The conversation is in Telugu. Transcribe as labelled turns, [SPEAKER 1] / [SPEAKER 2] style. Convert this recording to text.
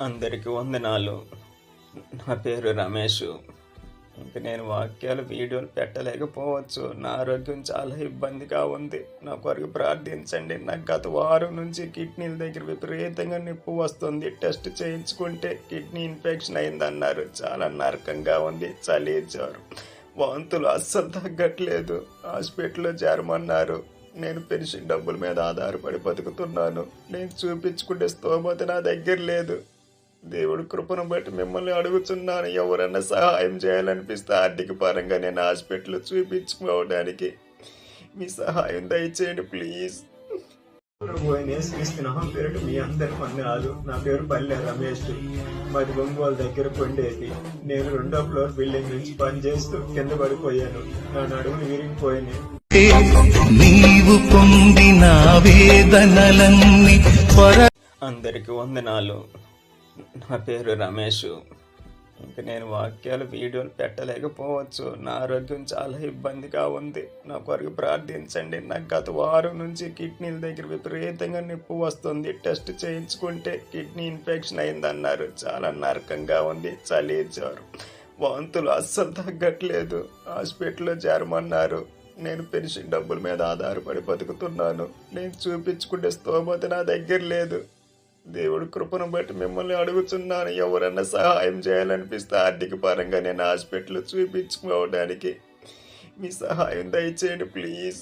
[SPEAKER 1] అందరికీ వందనాలు. నా పేరు రమేష్. నేను వాక్యాలు, వీడియోలు పెట్టలేకపోవచ్చు. నా ఆరోగ్యం చాలా ఇబ్బందిగా ఉంది. నా కొరకు ప్రార్థించండి. నాకు గత వారం నుంచి కిడ్నీల దగ్గర విపరీతంగా నొప్పి వస్తుంది. టెస్ట్ చేయించుకుంటే కిడ్నీ ఇన్ఫెక్షన్ అయిందన్నారు. చాలా నరకంగా ఉంది. చలి, జ్వరం, వాంతులు అస్సలు తగ్గట్లేదు. హాస్పిటల్లో చేరమన్నారు. నేను పెన్షన్ డబ్బుల మీద ఆధారపడి బతుకుతున్నాను. నేను చూపించుకుంటే స్తోమత నా దగ్గర లేదు. దేవుడి కృపను బట్టి మిమ్మల్ని అడుగుతున్నాను. ఎవరన్నా సహాయం చేయాలనిపిస్తే ఆర్థిక పరంగా నేను హాస్పిటల్ చూపించుకోవడానికి మీ సహాయం దయచేయండి ప్లీజ్. పేరు మీ అందరి వందనాలు. నా పేరు పల్లె రమేష్. మాది ఒంగోలు దగ్గర కొండేది. నేను 2వ ఫ్లోర్ బిల్డింగ్ నుంచి పనిచేస్తూ కింద పడిపోయాను. నా నడుములు విరిగిపోయినాయి. నీవు పొందిన వేదనలన్నీ అందరికి వందనాలు. నా పేరు రమేష్. నేను వాక్యాలు, వీడియోలు పెట్టలేకపోవచ్చు. నా ఆరోగ్యం చాలా ఇబ్బందిగా ఉంది. నా కొరకు ప్రార్థించండి. నాకు గత వారం నుంచి కిడ్నీల దగ్గర విపరీతంగా నొప్పి వస్తుంది. టెస్ట్ చేయించుకుంటే కిడ్నీ ఇన్ఫెక్షన్ అయిందన్నారు. చాలా నరకంగా ఉంది. చలి, జ్వరం, వాంతులు అస్సలు తగ్గట్లేదు. హాస్పిటల్లో చేరమన్నారు. నేను పెన్షన్ డబ్బుల మీద ఆధారపడి బతుకుతున్నాను. నేను చూపించుకుంటే స్తోమత నా దగ్గర లేదు. దేవుడి కృపను బట్టి మిమ్మల్ని అడుగుతున్నాను. ఎవరన్నా సహాయం చేయాలనిపిస్తే ఆర్థిక పరంగా నేను హాస్పిటల్ చూపించుకోవడానికి మీ సహాయం దయచేయండి ప్లీజ్.